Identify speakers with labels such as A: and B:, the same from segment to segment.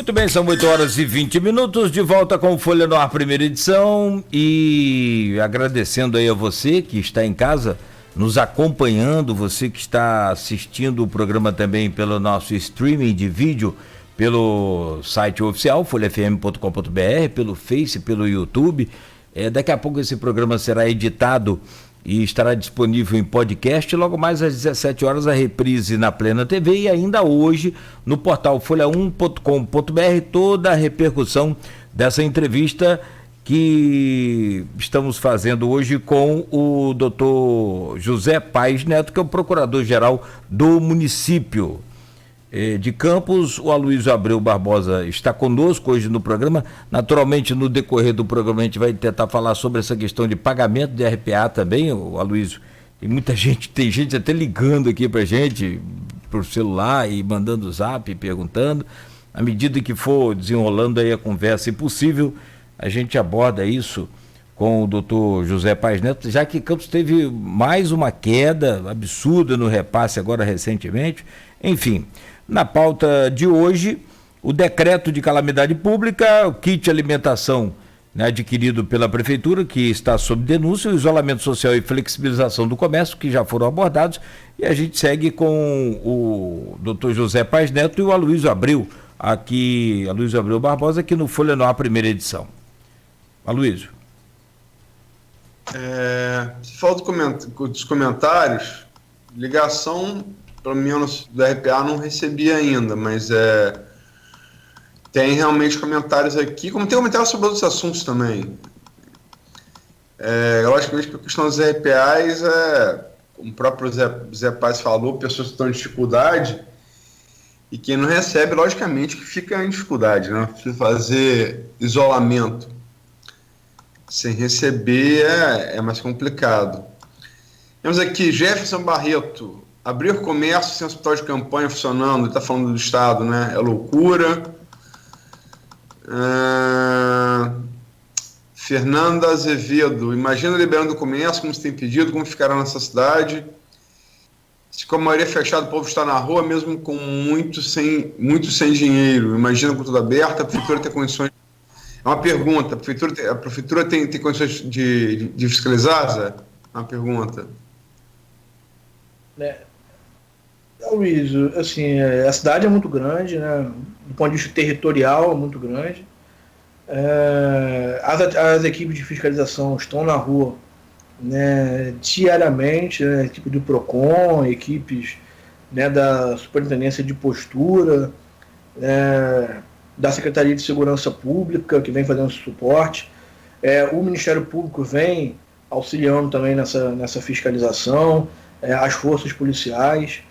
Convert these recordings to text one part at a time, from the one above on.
A: Muito bem, são 8 horas e 20 minutos, de volta com Folha no Ar, primeira edição, e agradecendo aí a você que está em casa, nos acompanhando, você que está assistindo o programa também pelo nosso streaming de vídeo, pelo site oficial, folhafm.com.br, pelo Face, pelo YouTube. Daqui a pouco esse programa será editado e estará disponível em podcast, logo mais às 17 horas a reprise na Plena TV e ainda hoje no portal folha1.com.br toda a repercussão dessa entrevista que estamos fazendo hoje com o doutor José Paes Neto, que é o procurador-geral do município de Campos. O Aloysio Abreu Barbosa está conosco hoje no programa. Naturalmente, no decorrer do programa, a gente vai tentar falar sobre essa questão de pagamento de RPA também, o Aloysio. Tem gente até ligando aqui pra gente, por celular e mandando zap, perguntando. À medida que for desenrolando aí a conversa, se possível, a gente aborda isso com o doutor José Paes Neto, já que Campos teve mais uma queda absurda no repasse agora recentemente. Enfim, na pauta de hoje, o decreto de calamidade pública, o kit alimentação, né, adquirido pela Prefeitura, que está sob denúncia, o isolamento social e flexibilização do comércio, que já foram abordados, e a gente segue com o doutor José Paes Neto e o Aloysio Abreu Barbosa, aqui no Folha no Ar, primeira edição. Aloysio.
B: Se fala dos comentários, ligação, pelo menos do RPA, não recebi ainda, mas tem realmente comentários aqui, como tem comentários sobre outros assuntos também. Logicamente que a questão dos RPAs como o próprio Zé Paes falou, pessoas que estão em dificuldade, e quem não recebe, logicamente, que fica em dificuldade, né? Se fazer isolamento sem receber é mais complicado. Temos aqui Jefferson Barreto: abrir comércio sem hospital de campanha funcionando, ele está falando do Estado, né? É loucura. Fernanda Azevedo: imagina liberando o comércio, como se tem pedido, como ficará nessa cidade. Se com a maioria fechada, o povo está na rua, mesmo com muito sem dinheiro. Imagina com tudo aberto, a prefeitura tem condições. É uma pergunta: a prefeitura tem condições de fiscalizar, Zé? É uma pergunta.
C: Luiz, assim, a cidade é muito grande, né? Do ponto de vista territorial é muito grande. As equipes de fiscalização estão na rua, né, diariamente, né, equipe do PROCON, equipes, né, da Superintendência de Postura, da Secretaria de Segurança Pública, que vem fazendo suporte. O Ministério Público vem auxiliando também nessa fiscalização, as forças policiais.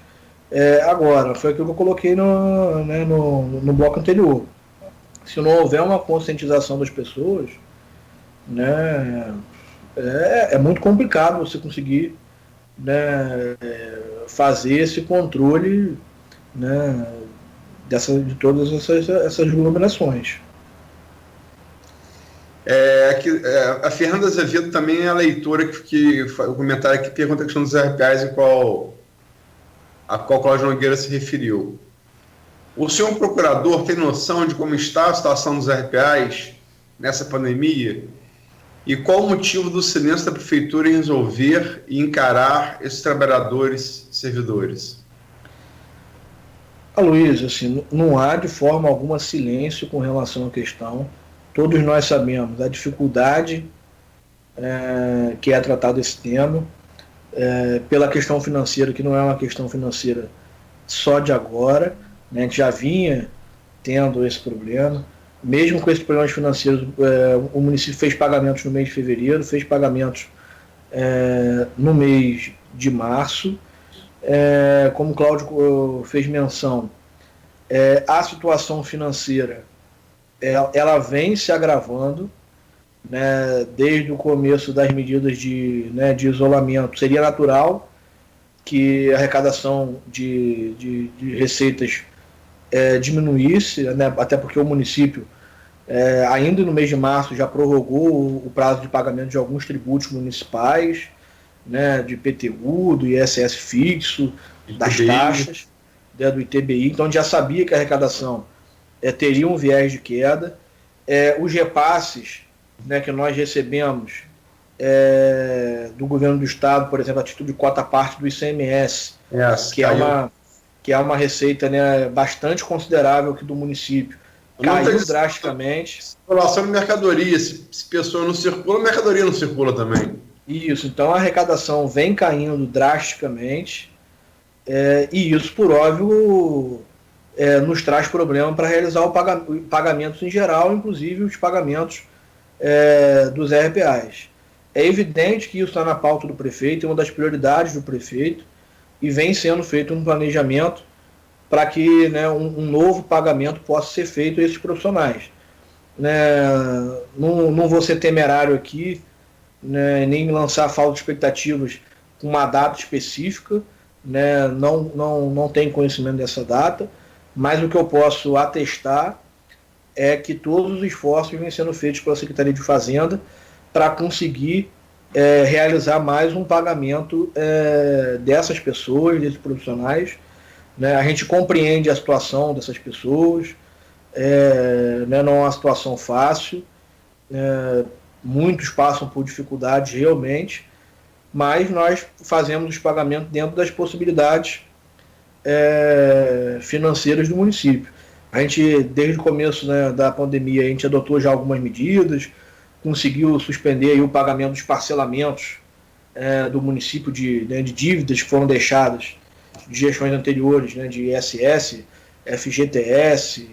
C: Agora, foi aquilo que eu coloquei no bloco anterior. Se não houver uma conscientização das pessoas, né, é muito complicado você conseguir, né, fazer esse controle, né, de todas essas aglomerações.
B: A Fernanda Azevedo também é a leitora que o comentário aqui pergunta a questão dos RPAs a qual Cláudio Nogueira se referiu. O senhor procurador tem noção de como está a situação dos RPAs nessa pandemia? E qual o motivo do silêncio da prefeitura em resolver e encarar esses trabalhadores servidores?
C: Aloysio, assim, não há de forma alguma silêncio com relação à questão. Todos nós sabemos a dificuldade que é tratado esse tema, pela questão financeira, que não é uma questão financeira só de agora, né? A gente já vinha tendo esse problema. Mesmo com esses problemas financeiros, o município fez pagamentos no mês de fevereiro, fez pagamentos no mês de março. Como o Cláudio fez menção, a situação financeira ela vem se agravando, né, desde o começo das medidas de isolamento. Seria natural que a arrecadação de receitas diminuísse, né, até porque o município, ainda no mês de março, já prorrogou o prazo de pagamento de alguns tributos municipais, né, de IPTU, do ISS fixo, das taxas, do ITBI. Então a gente já sabia que a arrecadação teriam um viés de queda. Os repasses, né, que nós recebemos do governo do estado, por exemplo, a título de cota parte do ICMS, que é uma receita, né, bastante considerável aqui do município, caiu drasticamente.
B: Circulação de mercadoria, se pessoa não circula, a mercadoria não circula também.
C: Isso, então a arrecadação vem caindo drasticamente, e isso, por óbvio, nos traz problema para realizar pagamentos em geral, inclusive os pagamentos dos RPAs. É evidente que isso está na pauta do prefeito, é uma das prioridades do prefeito, e vem sendo feito um planejamento para que, né, um novo pagamento possa ser feito a esses profissionais. Não vou ser temerário aqui, né, nem lançar falsas expectativas com uma data específica, né, não tenho conhecimento dessa data, mas o que eu posso atestar é que todos os esforços vêm sendo feitos pela Secretaria de Fazenda para conseguir realizar mais um pagamento dessas pessoas, desses profissionais. Né? A gente compreende a situação dessas pessoas, né? Não é uma situação fácil, muitos passam por dificuldades realmente, mas nós fazemos os pagamentos dentro das possibilidades financeiras do município. A gente, desde o começo, né, da pandemia, a gente adotou já algumas medidas, conseguiu suspender aí o pagamento dos parcelamentos do município de dívidas que foram deixadas de gestões anteriores, né, de ISS, FGTS,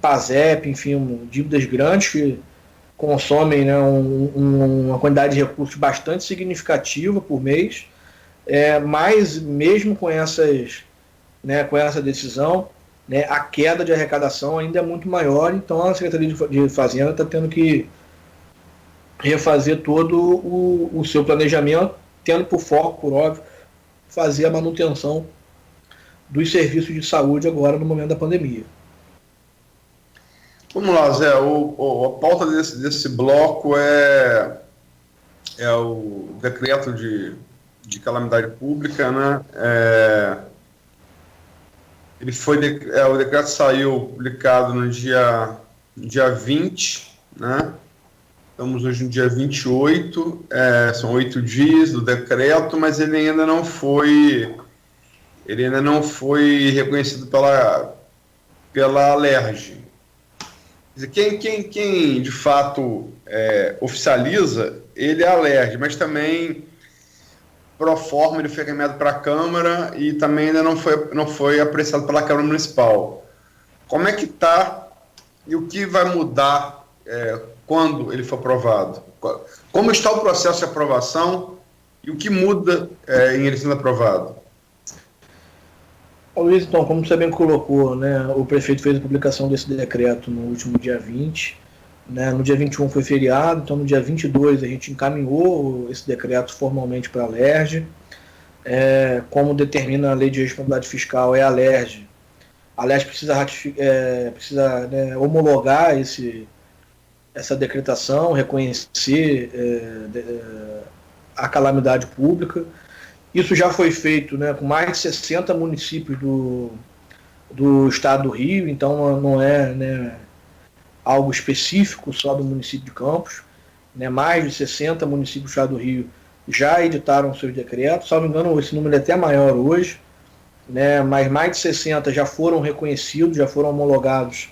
C: PASEP, enfim, dívidas grandes que consomem, né, uma quantidade de recursos bastante significativa por mês, mas mesmo com essa decisão, né, a queda de arrecadação ainda é muito maior, então a Secretaria de Fazenda está tendo que refazer todo o seu planejamento, tendo por foco, por óbvio, fazer a manutenção dos serviços de saúde agora no momento da pandemia.
B: Vamos lá, Zé, a pauta desse bloco é o decreto de calamidade pública, né? O decreto saiu publicado no dia 20, né? Estamos hoje no dia 28, são 8 dias do decreto, mas ele ainda não foi reconhecido pela Alerj. Quem de fato oficializa, ele é a Alerj, mas também pro forma ele foi encaminhado para a Câmara e também ainda não foi apreciado pela Câmara Municipal. Como é que está e o que vai mudar quando ele for aprovado? Como está o processo de aprovação e o que muda em ele sendo aprovado?
C: Luiz, então, como você bem colocou, né, o prefeito fez a publicação desse decreto no último dia 20, né, no dia 21 foi feriado, então no dia 22 a gente encaminhou esse decreto formalmente para a Alerj. Como determina a lei de responsabilidade fiscal, é a Alerj. A Alerj precisa né, homologar essa decretação, reconhecer a calamidade pública. Isso já foi feito, né, com mais de 60 municípios do estado do Rio, então não é, né, algo específico só do município de Campos. Né, mais de 60 municípios do estado do Rio já editaram seus decretos, salvo engano esse número é até maior hoje, né, mas mais de 60 já foram reconhecidos, já foram homologados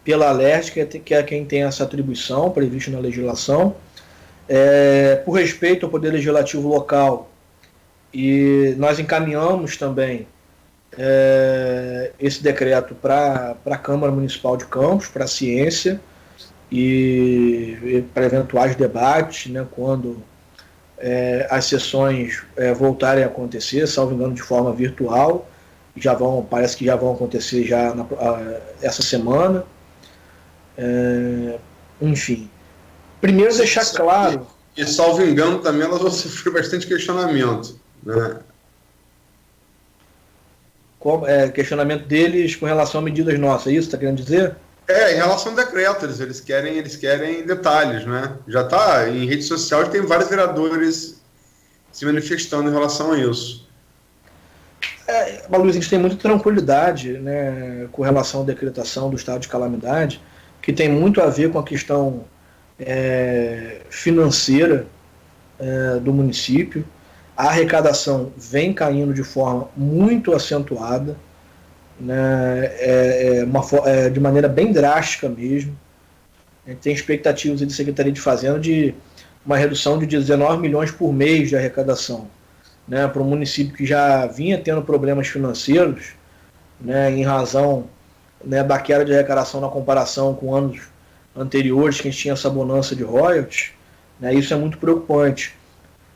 C: pela Alerj, que é quem tem essa atribuição prevista na legislação. Por respeito ao Poder Legislativo local, e nós encaminhamos também esse decreto para a Câmara Municipal de Campos, para a ciência e para eventuais debates, né, quando as sessões voltarem a acontecer, salvo engano de forma virtual, parece que já vão acontecer já essa semana. Enfim, primeiro deixar claro...
B: E salvo engano também elas vão sofrer bastante questionamento, né?
C: Questionamento deles com relação a medidas nossas, é isso que está querendo dizer?
B: Em relação ao decreto, eles querem detalhes, né? Já está em rede social e tem vários vereadores se manifestando em relação a isso.
C: Luiz, a gente tem muita tranquilidade, né, com relação à decretação do estado de calamidade, que tem muito a ver com a questão financeira do município. A arrecadação vem caindo de forma muito acentuada, né, de maneira bem drástica mesmo. A gente tem expectativas de Secretaria de Fazenda de uma redução de 19 milhões por mês de arrecadação, né, para um município que já vinha tendo problemas financeiros, né, em razão, né, da queda de arrecadação na comparação com anos anteriores, que a gente tinha essa bonança de royalties, né, isso é muito preocupante.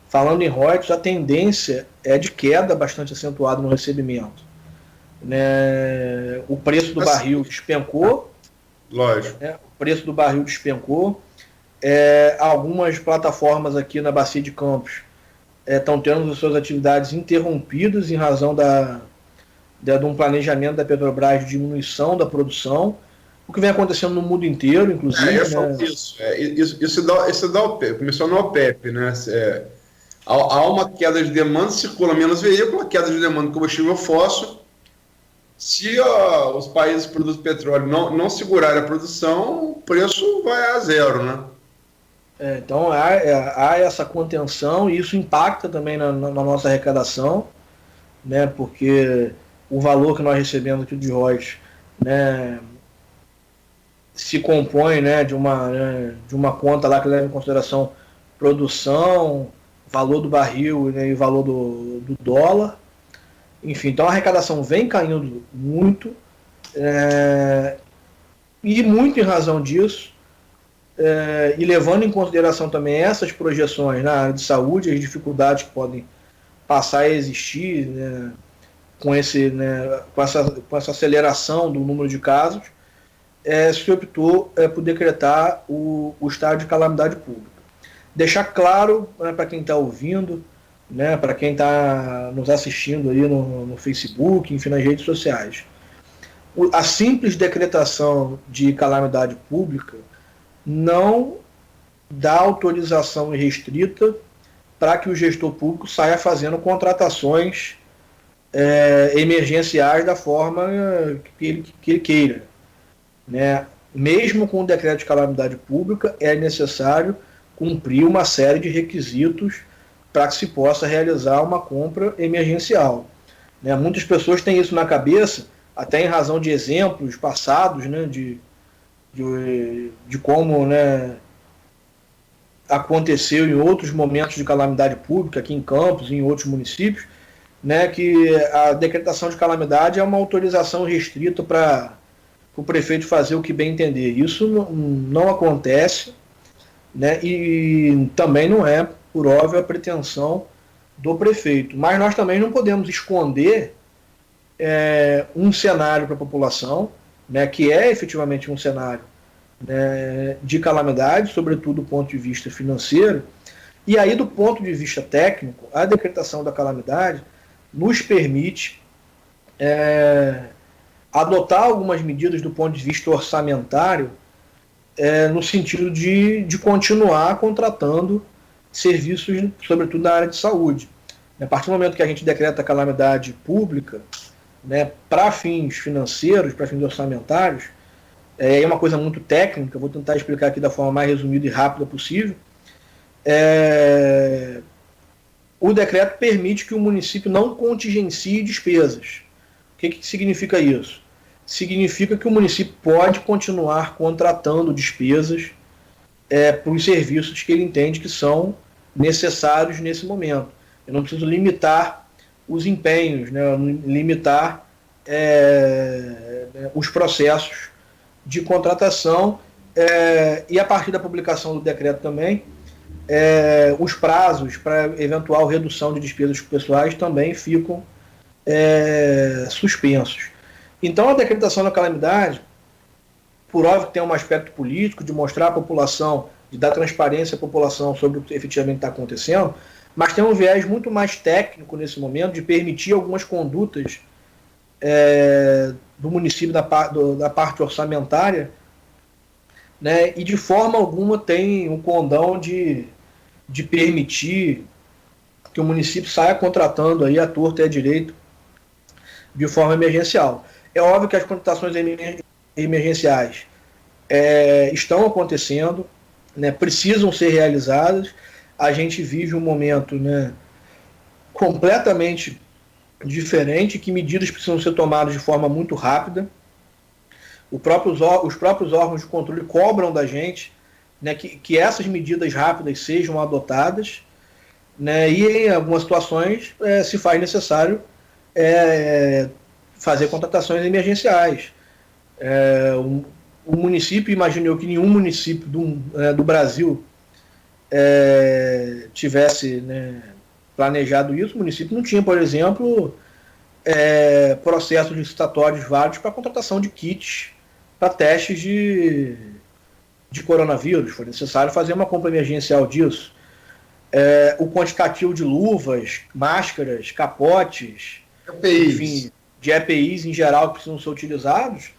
C: Falando em royalties, a tendência é de queda bastante acentuada no recebimento, né, o preço do barril despencou.
B: Lógico.
C: Né, o preço do barril despencou. Algumas plataformas aqui na Bacia de Campos estão tendo as suas atividades interrompidas em razão de um planejamento da Petrobras de diminuição da produção, o que vem acontecendo no mundo inteiro, inclusive.
B: Isso dá OPEP, começou na OPEP, né? Há uma queda de demanda, circula menos veículo, a queda de demanda de combustível fóssil. Se os países que produzem petróleo não segurarem a produção, o preço vai a zero, né?
C: Então há essa contenção e isso impacta também na nossa arrecadação, né, porque o valor que nós recebemos aqui de royalties, né, se compõe, né, de uma conta lá que leva em consideração produção, valor do barril, né, e valor do dólar. Enfim, então a arrecadação vem caindo muito, e muito em razão disso, e levando em consideração também essas projeções na área de saúde, as dificuldades que podem passar a existir, né, com essa aceleração do número de casos, se optou por decretar o estado de calamidade pública. Deixar claro, né, para quem está ouvindo, né, para quem está nos assistindo aí no Facebook, enfim, nas redes sociais, a simples decretação de calamidade pública não dá autorização irrestrita para que o gestor público saia fazendo contratações emergenciais da forma que ele queira, né? Mesmo com o decreto de calamidade pública, é necessário cumprir uma série de requisitos para que se possa realizar uma compra emergencial, né? Muitas pessoas têm isso na cabeça, até em razão de exemplos passados, né, de como, né, aconteceu em outros momentos de calamidade pública, aqui em Campos e em outros municípios, né, que a decretação de calamidade é uma autorização restrita para o prefeito fazer o que bem entender. Isso não acontece, né, e também não é, por óbvio, a pretensão do prefeito. Mas nós também não podemos esconder um cenário para a população, né, que é efetivamente um cenário, né, de calamidade, sobretudo do ponto de vista financeiro. E aí, do ponto de vista técnico, a decretação da calamidade nos permite adotar algumas medidas do ponto de vista orçamentário, no sentido de continuar contratando serviços, sobretudo na área de saúde. A partir do momento que a gente decreta a calamidade pública, né, para fins financeiros, para fins orçamentários, é uma coisa muito técnica, vou tentar explicar aqui da forma mais resumida e rápida possível. O decreto permite que o município não contingencie despesas. O que significa isso? Significa que o município pode continuar contratando despesas para os serviços que ele entende que são necessários nesse momento. Eu não preciso limitar os empenhos, né, limitar os processos de contratação, e a partir da publicação do decreto também, os prazos para eventual redução de despesas pessoais também ficam suspensos. Então a decretação da calamidade, por óbvio que tem um aspecto político, de mostrar à população, de dar transparência à população sobre o que efetivamente está acontecendo, mas tem um viés muito mais técnico nesse momento, de permitir algumas condutas do município da parte orçamentária, né, e de forma alguma tem um condão de permitir que o município saia contratando aí à torta e à direito de forma emergencial. É óbvio que as contratações emergenciais estão acontecendo, né, precisam ser realizadas. A gente vive um momento, né, completamente diferente, que medidas precisam ser tomadas de forma muito rápida. Os próprios órgãos de controle cobram da gente, né, que essas medidas rápidas sejam adotadas, né, e em algumas situações se faz necessário fazer contratações emergenciais. O município, imagino eu que nenhum município do Brasil tivesse, né, planejado isso. O município não tinha, por exemplo, processos licitatórios válidos para a contratação de kits para testes de coronavírus. Foi necessário fazer uma compra emergencial disso. O quantitativo de luvas, máscaras, capotes, enfim, de EPIs em geral que precisam ser utilizados,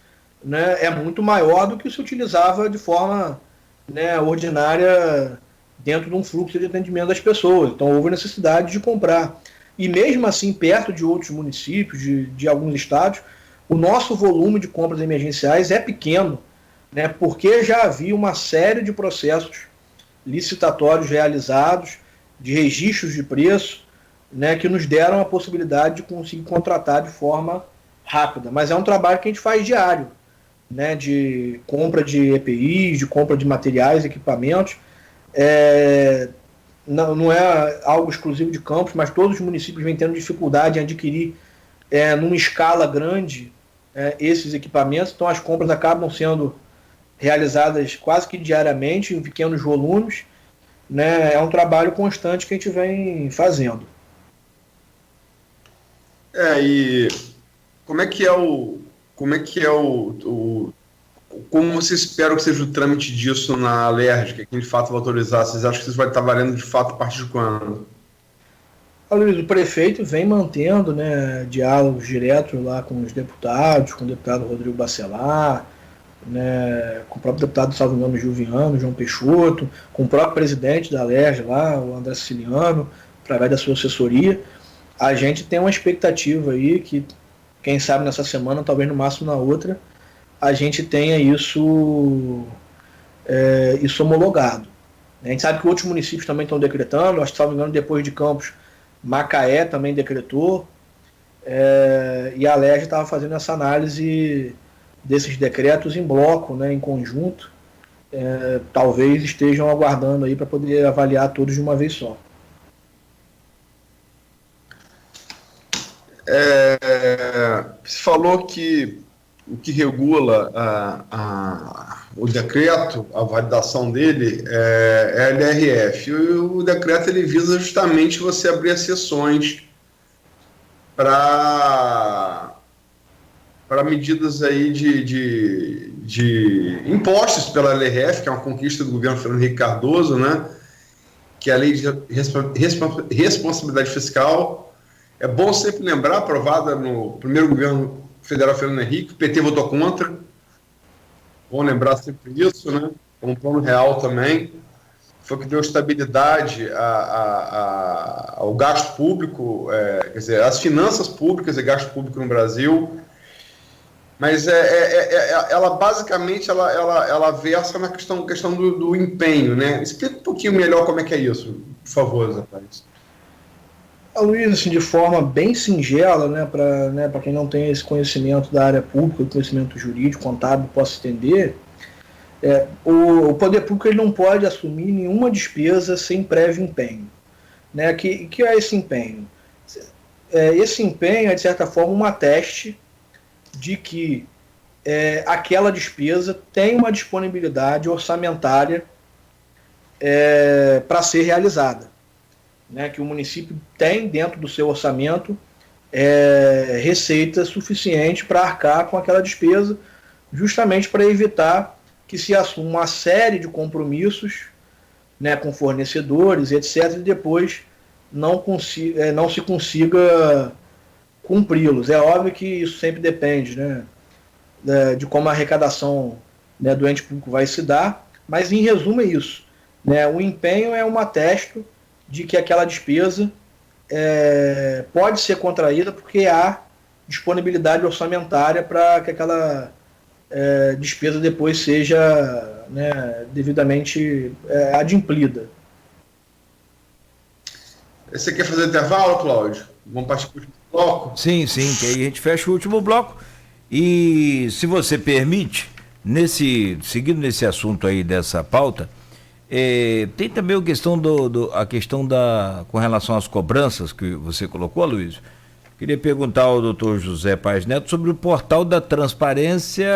C: né, é muito maior do que se utilizava de forma, né, ordinária dentro de um fluxo de atendimento das pessoas. Então houve necessidade de comprar. E mesmo assim, perto de outros municípios, de alguns estados, o nosso volume de compras emergenciais é pequeno, né, porque já havia uma série de processos licitatórios realizados, de registros de preço, né, que nos deram a possibilidade de conseguir contratar de forma rápida. Mas é um trabalho que a gente faz diário, né, de compra de EPIs, de compra de materiais, equipamentos. Não é algo exclusivo de Campos, mas todos os municípios vêm tendo dificuldade em adquirir numa escala grande esses equipamentos. Então as compras acabam sendo realizadas quase que diariamente, em pequenos volumes, né? É um trabalho constante que a gente vem fazendo.
B: E como você espera que seja o trâmite disso na Alerj, que de fato vai autorizar? Vocês acham que isso vai estar valendo de fato a partir de quando?
C: Luiz, o prefeito vem mantendo, né, diálogos diretos lá com os deputados, com o deputado Rodrigo Bacelar, né, com o próprio deputado Salvo Gilviano, João Peixoto, com o próprio presidente da Alerj lá, o André Siciliano, através da sua assessoria. A gente tem uma expectativa aí que, quem sabe nessa semana, talvez no máximo na outra, a gente tenha isso homologado. A gente sabe que outros municípios também estão decretando. Acho que, salvo engano, depois de Campos, Macaé também decretou, e a Alerj estava fazendo essa análise desses decretos em bloco, né, em conjunto. Talvez estejam aguardando aí para poder avaliar todos de uma vez só.
B: Você falou que o que regula o decreto, a validação dele, é a LRF. E o decreto ele visa justamente você abrir as sessões para medidas aí de impostos pela LRF, que é uma conquista do governo Fernando Henrique Cardoso, né? Que é a Lei de Responsabilidade Fiscal. É bom sempre lembrar, aprovada no primeiro governo federal Fernando Henrique, o PT votou contra. Bom lembrar sempre isso, né? Um plano real também. Foi que deu estabilidade ao gasto público, quer dizer, às finanças públicas e gasto público no Brasil. Mas ela basicamente ela versa na questão do empenho, né? Explica um pouquinho melhor como é que é isso, por favor, Zé Paz.
C: Luiz, assim, de forma bem singela, né, para quem não tem esse conhecimento da área pública, o conhecimento jurídico, contábil, possa entender, o poder público ele não pode assumir nenhuma despesa sem prévio empenho. Né? Que é esse empenho? Esse empenho é, de certa forma, um ateste de que aquela despesa tem uma disponibilidade orçamentária para ser realizada. Né, que o município tem dentro do seu orçamento receita suficiente para arcar com aquela despesa, justamente para evitar que se assuma uma série de compromissos, né, com fornecedores, etc., e depois não se consiga cumpri-los. É óbvio que isso sempre depende, né, de como a arrecadação, né, do ente público vai se dar, mas em resumo é isso. Né, o empenho é um atesto de que aquela despesa pode ser contraída porque há disponibilidade orçamentária para que aquela despesa depois seja, né, devidamente adimplida.
B: Você quer fazer intervalo, Cláudio? Vamos partir para o último bloco?
A: Sim, que aí a gente fecha o último bloco. E se você permite, seguindo nesse assunto aí dessa pauta, tem também a questão com relação às cobranças que você colocou, Luiz. Queria perguntar ao doutor José Paes Neto sobre o portal da transparência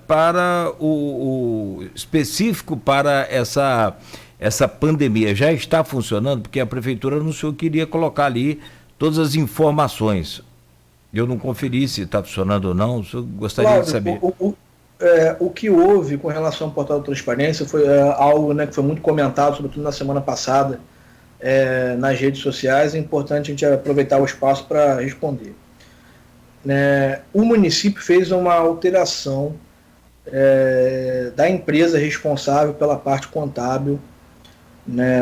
A: para o específico para essa pandemia. Já está funcionando? Porque a prefeitura anunciou que iria colocar ali todas as informações. Eu não conferi se está funcionando ou não, eu gostaria de saber.
C: O que houve com relação ao portal da transparência foi algo, né, que foi muito comentado, sobretudo na semana passada, nas redes sociais. É importante a gente aproveitar o espaço para responder. O município fez uma alteração da empresa responsável pela parte contábil.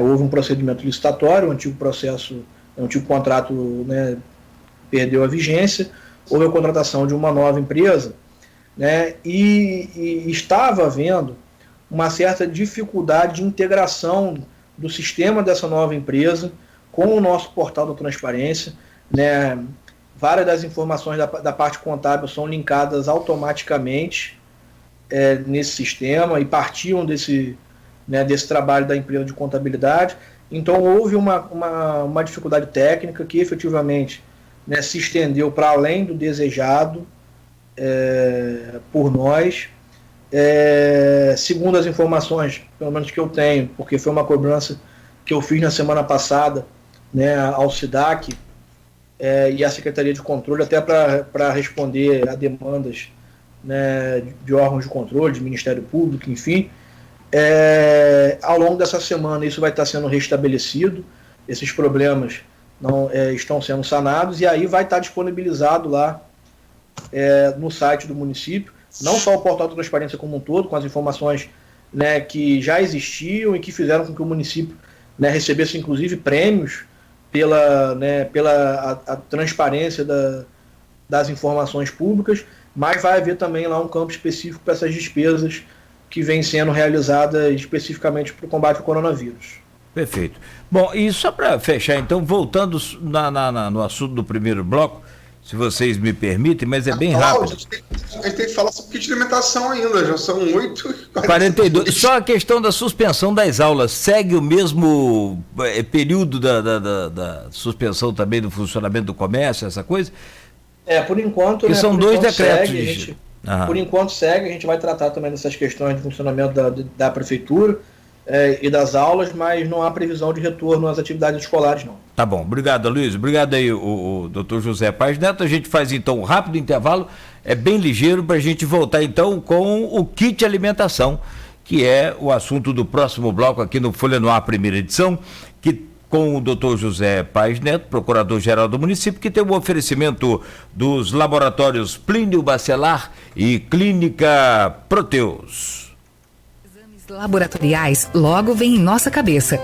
C: Houve um procedimento licitatório, o antigo contrato, né, perdeu a vigência, houve a contratação de uma nova empresa, né, e estava havendo uma certa dificuldade de integração do sistema dessa nova empresa com o nosso portal da transparência, né. Várias das informações da parte contábil são linkadas automaticamente nesse sistema e partiam desse trabalho da empresa de contabilidade. Então houve uma dificuldade técnica que efetivamente, né, se estendeu para além do desejado por nós. Segundo as informações, pelo menos que eu tenho, porque foi uma cobrança que eu fiz na semana passada, né, ao SIDAC e à Secretaria de Controle, até para responder a demandas, né, de órgãos de controle, de Ministério Público, enfim. Ao longo dessa semana isso vai estar sendo restabelecido, esses problemas estão sendo sanados, e aí vai estar disponibilizado lá no site do município, não só o portal da transparência como um todo, com as informações, né, que já existiam e que fizeram com que o município, né, recebesse inclusive prêmios pela a transparência das informações públicas, mas vai haver também lá um campo específico para essas despesas que vêm sendo realizadas especificamente para o combate ao coronavírus.
A: Perfeito. Bom, e só para fechar, então, voltando no assunto do primeiro bloco, se vocês me permitem, mas é bem rápido.
B: A gente tem que falar sobre kit de alimentação ainda, já são
A: 8h42. Só a questão da suspensão das aulas, segue o mesmo período da suspensão também do funcionamento do comércio, essa coisa?
C: Por enquanto...
A: Porque são dois decretos.
C: Por enquanto segue, a gente vai tratar também dessas questões de funcionamento da prefeitura e das aulas, mas não há previsão de retorno às atividades escolares, não.
A: Tá bom, obrigado, Luiz. Obrigado aí, o doutor José Paes Neto. A gente faz então um rápido intervalo, bem ligeiro, para a gente voltar então com o kit alimentação, que é o assunto do próximo bloco aqui no Folha no Ar, primeira edição, com o doutor José Paes Neto, procurador-geral do município, que tem o oferecimento dos laboratórios Plínio Bacelar e Clínica Proteus.
D: Exames laboratoriais logo vem em nossa cabeça.